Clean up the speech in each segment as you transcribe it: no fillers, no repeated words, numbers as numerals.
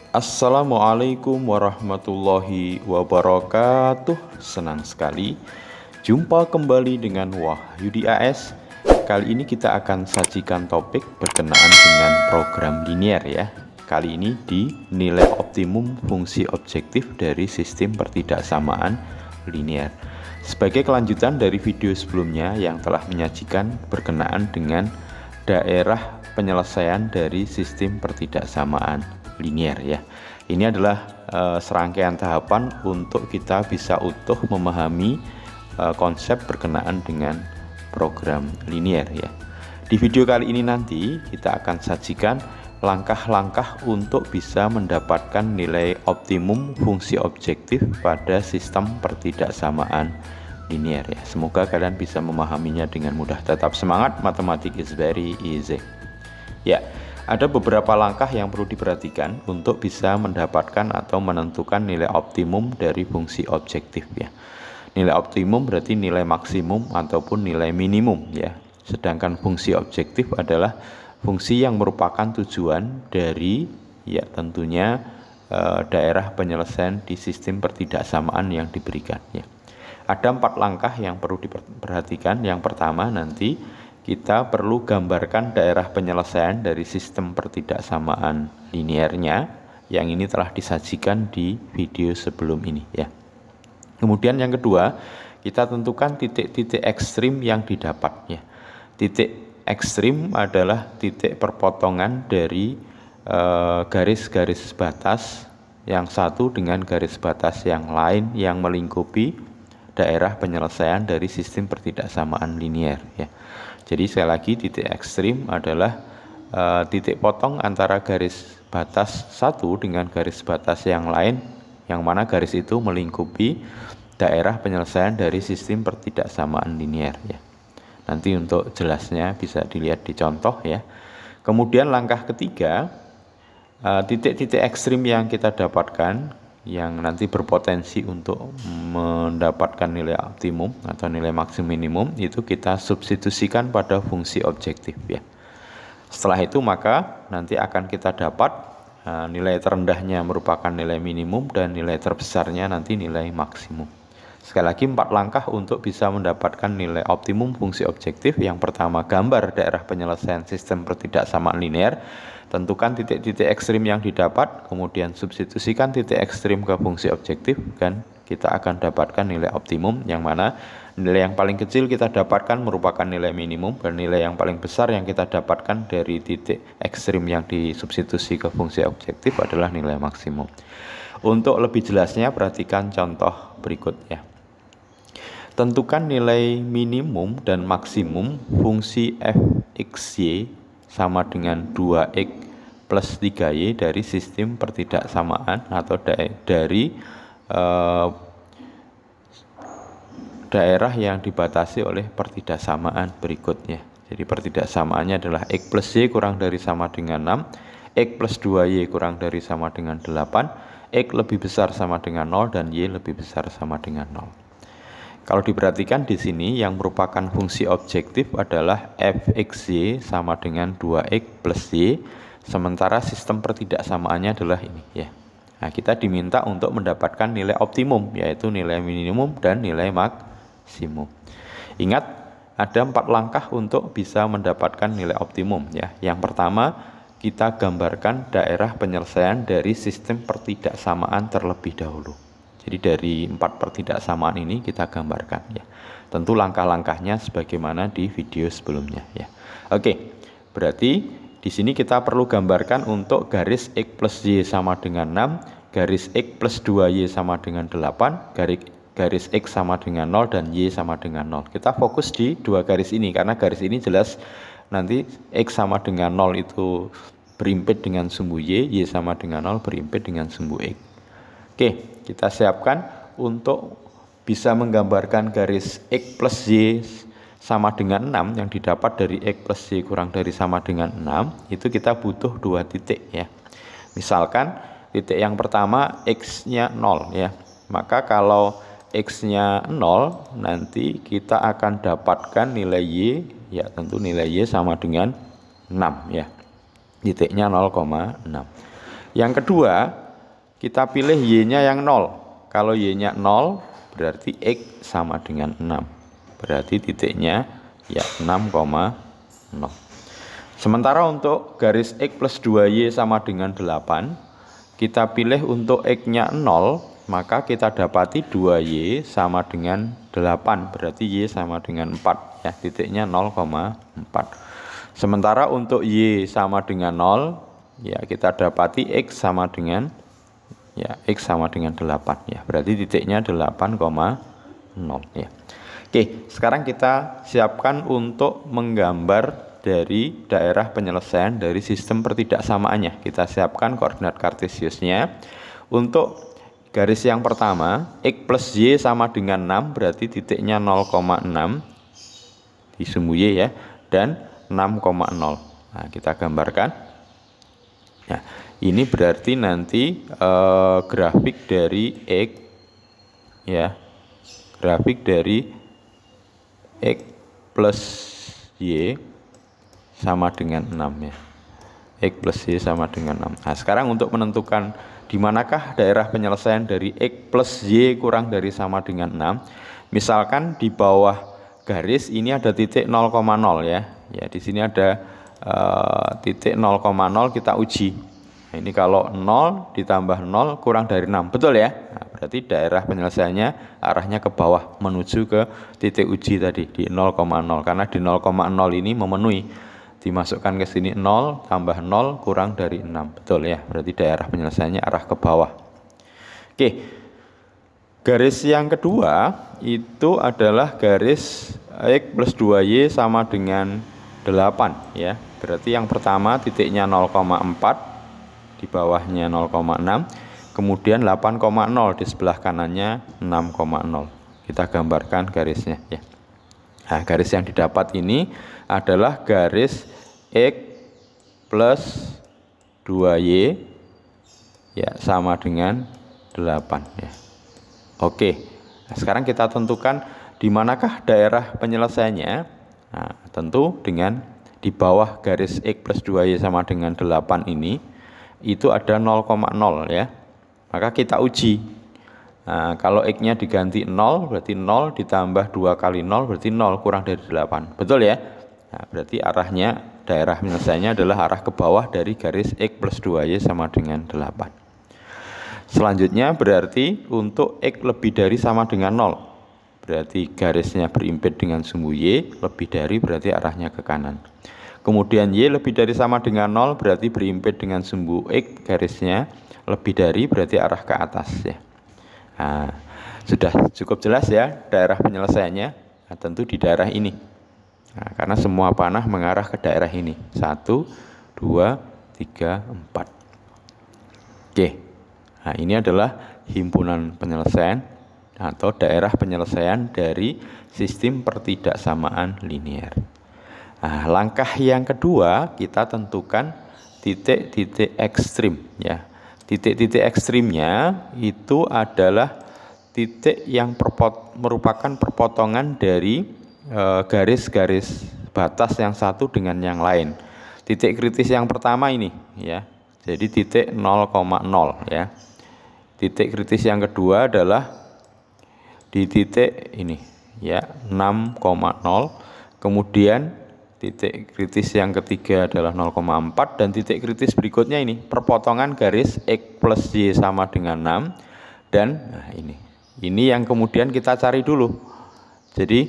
Assalamualaikum warahmatullahi wabarakatuh. Senang sekali jumpa kembali dengan Wahyudi AS. Kali ini kita akan sajikan topik berkenaan dengan program linear ya. Kali ini di nilai optimum fungsi objektif dari sistem pertidaksamaan linear. Sebagai kelanjutan dari video sebelumnya yang telah menyajikan berkenaan dengan daerah penyelesaian dari sistem pertidaksamaan linear ya. Ini adalah serangkaian tahapan untuk kita bisa utuh memahami konsep berkenaan dengan program linear ya. Di video kali ini nanti kita akan sajikan langkah-langkah untuk bisa mendapatkan nilai optimum fungsi objektif pada sistem pertidaksamaan linear ya. Semoga kalian bisa memahaminya dengan mudah. Tetap semangat, matematik is very easy. Ya, ada beberapa langkah yang perlu diperhatikan untuk bisa mendapatkan atau menentukan nilai optimum dari fungsi objektif ya. Nilai optimum berarti nilai maksimum ataupun nilai minimum ya. Sedangkan fungsi objektif adalah fungsi yang merupakan tujuan dari ya tentunya daerah penyelesaian di sistem pertidaksamaan yang diberikan ya. Ada 4 langkah yang perlu diperhatikan. Yang pertama nanti kita perlu gambarkan daerah penyelesaian dari sistem pertidaksamaan linearnya, yang ini telah disajikan di video sebelum ini ya. Kemudian yang kedua, kita tentukan titik-titik ekstrim yang didapat ya. Titik ekstrim adalah titik perpotongan dari garis-garis batas yang satu dengan garis batas yang lain yang melingkupi daerah penyelesaian dari sistem pertidaksamaan linear ya. Jadi sekali lagi titik ekstrim adalah titik potong antara garis batas satu dengan garis batas yang lain, yang mana garis itu melingkupi daerah penyelesaian dari sistem pertidaksamaan linear ya. Nanti untuk jelasnya bisa dilihat di contoh ya. Kemudian langkah ketiga, titik-titik ekstrim yang kita dapatkan yang nanti berpotensi untuk mendapatkan nilai optimum atau nilai maksimum minimum itu kita substitusikan pada fungsi objektif ya. Setelah itu maka nanti akan kita dapat nilai terendahnya merupakan nilai minimum dan nilai terbesarnya nanti nilai maksimum. Sekali lagi 4 langkah untuk bisa mendapatkan nilai optimum fungsi objektif. Yang pertama, gambar daerah penyelesaian sistem pertidaksamaan linear. Tentukan titik-titik ekstrim yang didapat, kemudian substitusikan titik ekstrim ke fungsi objektif, dan kita akan dapatkan nilai optimum, yang mana nilai yang paling kecil kita dapatkan merupakan nilai minimum, dan nilai yang paling besar yang kita dapatkan dari titik ekstrim yang disubstitusi ke fungsi objektif adalah nilai maksimum. Untuk lebih jelasnya perhatikan contoh berikut ya. Tentukan nilai minimum dan maksimum fungsi fxy sama dengan 2x plus 3y dari sistem pertidaksamaan atau dari daerah yang dibatasi oleh pertidaksamaan berikutnya. Jadi pertidaksamaannya adalah x plus y kurang dari sama dengan 6, x plus 2y kurang dari sama dengan 8, x lebih besar sama dengan 0, dan y lebih besar sama dengan 0. Kalau diperhatikan di sini yang merupakan fungsi objektif adalah fxy sama dengan 2x plus y, sementara sistem pertidaksamaannya adalah ini ya. Nah, kita diminta untuk mendapatkan nilai optimum, yaitu nilai minimum dan nilai maksimum. Ingat, ada 4 langkah untuk bisa mendapatkan nilai optimum ya. Yang pertama, kita gambarkan daerah penyelesaian dari sistem pertidaksamaan terlebih dahulu. Jadi dari 4 pertidaksamaan ini kita gambarkan ya. Tentu langkah-langkahnya sebagaimana di video sebelumnya ya. Oke, berarti di sini kita perlu gambarkan untuk garis x plus y sama dengan 6, garis x plus 2y sama dengan 8, garis x sama dengan 0, dan y sama dengan 0. Kita fokus di 2 garis ini karena garis ini jelas nanti x sama dengan 0 itu berimpit dengan sumbu y sama dengan 0 berimpit dengan sumbu x. Oke, kita siapkan untuk bisa menggambarkan garis x plus y sama dengan 6 yang didapat dari x plus y kurang dari sama dengan 6, itu kita butuh 2 titik ya. Misalkan titik yang pertama x-nya 0 ya. Maka kalau x-nya 0, nanti kita akan dapatkan nilai y, ya tentu nilai y sama dengan 6 ya. Titiknya 0,6. Yang kedua, kita pilih Y-nya yang 0. Kalau Y-nya 0, berarti X sama dengan 6. Berarti titiknya ya 6,0. Sementara untuk garis X plus 2Y sama dengan 8, kita pilih untuk X-nya 0, maka kita dapati 2Y sama dengan 8. Berarti Y sama dengan 4. Ya, titiknya 0,4. Sementara untuk Y sama dengan 0, ya kita dapati X sama dengan X sama dengan 8 ya. Berarti titiknya 8,0 ya. Oke, sekarang kita siapkan untuk menggambar dari daerah penyelesaian dari sistem pertidaksamaannya. Kita siapkan koordinat kartesiusnya. Untuk garis yang pertama, X plus Y sama dengan 6, berarti titiknya 0,6 di sumbu Y ya, dan 6,0. Nah, kita gambarkan. Nah, ini berarti nanti grafik dari X ya. Grafik dari X plus Y sama dengan 6 ya. X plus Y sama dengan 6. Nah, sekarang untuk menentukan di manakah daerah penyelesaian dari X plus Y kurang dari sama dengan 6. Misalkan di bawah garis ini ada titik 0,0 ya. Ya, di sini ada titik 0,0, kita uji. Nah, ini kalau 0 ditambah 0 kurang dari 6. Betul ya? Nah, berarti daerah penyelesaiannya arahnya ke bawah menuju ke titik uji tadi di 0,0. Karena di 0,0 ini memenuhi. Dimasukkan ke sini 0 tambah 0 kurang dari 6. Betul ya? Berarti daerah penyelesaiannya arah ke bawah. Oke. Garis yang kedua itu adalah garis X plus 2Y sama dengan 8 ya. Berarti yang pertama titiknya 0,4, di bawahnya 0,6, kemudian 8,0 di sebelah kanannya 6,0. Kita gambarkan garisnya ya. Nah, garis yang didapat ini adalah garis X plus 2Y ya sama dengan 8 ya. Oke. Nah, sekarang kita tentukan di manakah daerah penyelesaiannya. Nah, tentu dengan di bawah garis X plus 2Y sama dengan 8 ini itu ada 0,0 ya. Maka kita uji. Nah, kalau X-nya diganti 0, berarti 0 ditambah 2 kali 0, berarti 0 kurang dari 8. Betul ya? Nah, berarti arahnya, daerah penyelesaiannya adalah arah ke bawah dari garis X plus 2Y sama dengan 8. Selanjutnya berarti untuk X lebih dari sama dengan 0. Berarti garisnya berimpit dengan sumbu Y, lebih dari berarti arahnya ke kanan. Kemudian Y lebih dari sama dengan 0, berarti berimpit dengan sumbu X, garisnya lebih dari berarti arah ke atas ya. Nah, sudah cukup jelas ya daerah penyelesaiannya. Nah, tentu di daerah ini. Nah, karena semua panah mengarah ke daerah ini. 1, 2, 3, 4. Oke. Nah, ini adalah himpunan penyelesaian atau daerah penyelesaian dari sistem pertidaksamaan linear. Nah, langkah yang kedua kita tentukan titik-titik ekstrim ya. Titik-titik ekstrimnya itu adalah titik yang merupakan perpotongan dari garis-garis batas yang satu dengan yang lain. Titik kritis yang pertama ini ya. Jadi titik 0,0 ya. Titik kritis yang kedua adalah di titik ini ya 6,0. Kemudian titik kritis yang ketiga adalah 0,4 dan titik kritis berikutnya ini perpotongan garis X plus Y sama dengan 6 dan nah ini yang kemudian kita cari dulu. Jadi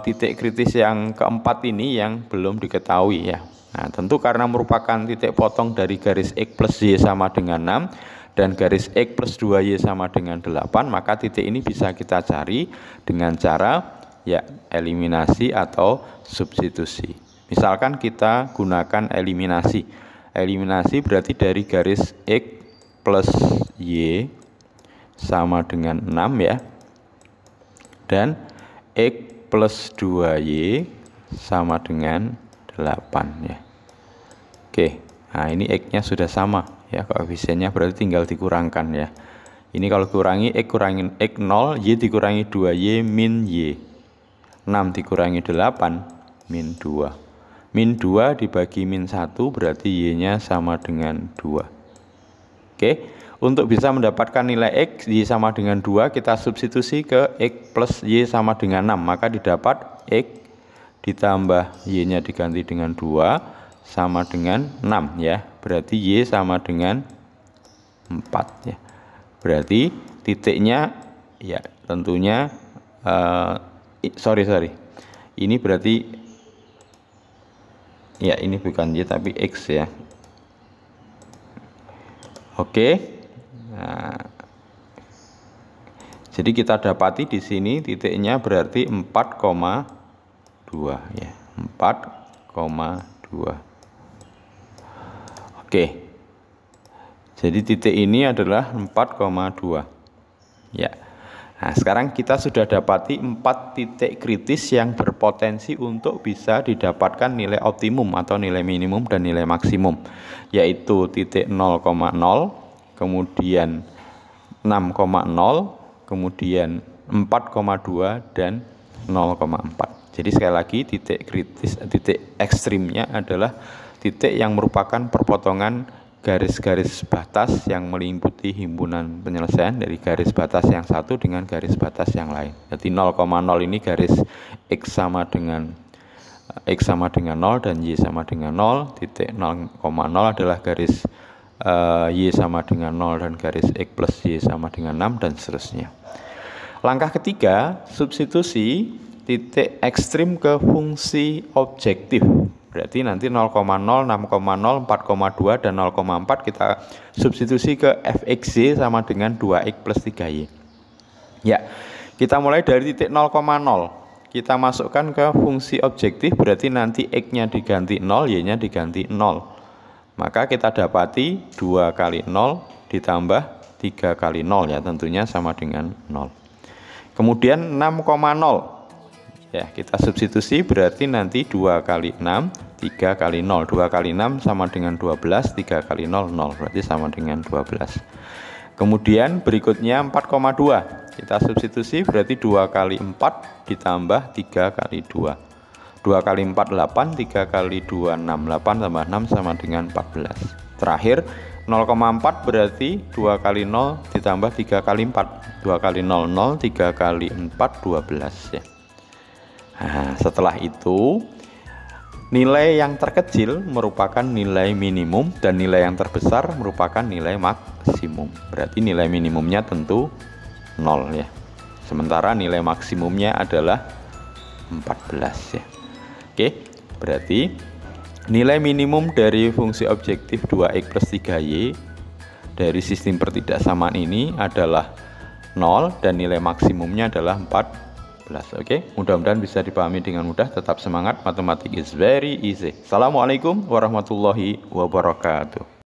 titik kritis yang keempat ini yang belum diketahui ya. Nah, tentu karena merupakan titik potong dari garis X plus Y sama dengan 6 dan garis X plus 2Y sama dengan 8, maka titik ini bisa kita cari dengan cara ya eliminasi atau substitusi. Misalkan kita gunakan eliminasi. Eliminasi berarti dari garis X plus Y sama dengan 6 ya. Dan X plus 2Y sama dengan 8 ya. Oke, nah ini X-nya sudah sama ya, koefisiennya berarti tinggal dikurangkan ya. Ini kalau kurangi X kurangin X 0, Y dikurangi 2Y min Y. 6 dikurangi 8 min 2. Min 2 dibagi min 1 berarti Y-nya sama dengan 2. Oke, untuk bisa mendapatkan nilai X, Y sama dengan 2, kita substitusi ke X plus Y sama dengan 6. Maka didapat X ditambah Y-nya diganti dengan 2 sama dengan 6 ya. Berarti Y sama dengan 4 ya. Berarti titiknya ya tentunya sorry. Ini berarti ya ini bukan Y tapi X ya. Oke. Nah, jadi kita dapati di sini titiknya berarti 4,2 ya. 4,2. Oke. Jadi titik ini adalah 4,2. Ya. Nah, sekarang kita sudah dapati 4 titik kritis yang berpotensi untuk bisa didapatkan nilai optimum atau nilai minimum dan nilai maksimum, yaitu titik 0,0, kemudian 6,0, kemudian 4,2 dan 0,4. Jadi sekali lagi titik kritis, titik ekstrimnya adalah titik yang merupakan perpotongan garis-garis batas yang meliputi himpunan penyelesaian dari garis batas yang satu dengan garis batas yang lain. Jadi 0,0 ini garis X sama dengan 0 dan Y sama dengan 0. Titik 0,0 adalah garis Y sama dengan 0 dan garis X plus Y sama dengan 6 dan seterusnya. Langkah ketiga, substitusi titik ekstrim ke fungsi objektif. Berarti nanti 0,0, 6,0, 4,2 dan 0,4 kita substitusi ke fxy sama dengan 2x plus 3y. Ya, kita mulai dari titik 0,0. Kita masukkan ke fungsi objektif, berarti nanti x-nya diganti 0, y-nya diganti 0. Maka kita dapati 2 kali 0 ditambah 3 kali 0 ya, tentunya sama dengan 0. Kemudian 6,0. Ya, kita substitusi berarti nanti 2 kali 6, 3 kali 0. 2 kali 6 sama dengan 12, 3 kali 0, 0. Berarti sama dengan 12. Kemudian berikutnya 4,2. Kita substitusi berarti 2 kali 4 ditambah 3 kali 2. 2 kali 4, 8, 3 kali 2, 6. 8 tambah 6 sama dengan 14. Terakhir 0,4 berarti 2 kali 0 ditambah 3 kali 4. 2 kali 0, 0, 3 kali 4, 12 ya. Nah, setelah itu nilai yang terkecil merupakan nilai minimum dan nilai yang terbesar merupakan nilai maksimum. Berarti nilai minimumnya tentu 0 ya. Sementara nilai maksimumnya adalah 14 ya. Oke, berarti nilai minimum dari fungsi objektif 2x plus 3y dari sistem pertidaksamaan ini adalah 0 dan nilai maksimumnya adalah 14. Oke, mudah-mudahan bisa dipahami dengan mudah. Tetap semangat, matematik is very easy. Assalamualaikum warahmatullahi wabarakatuh.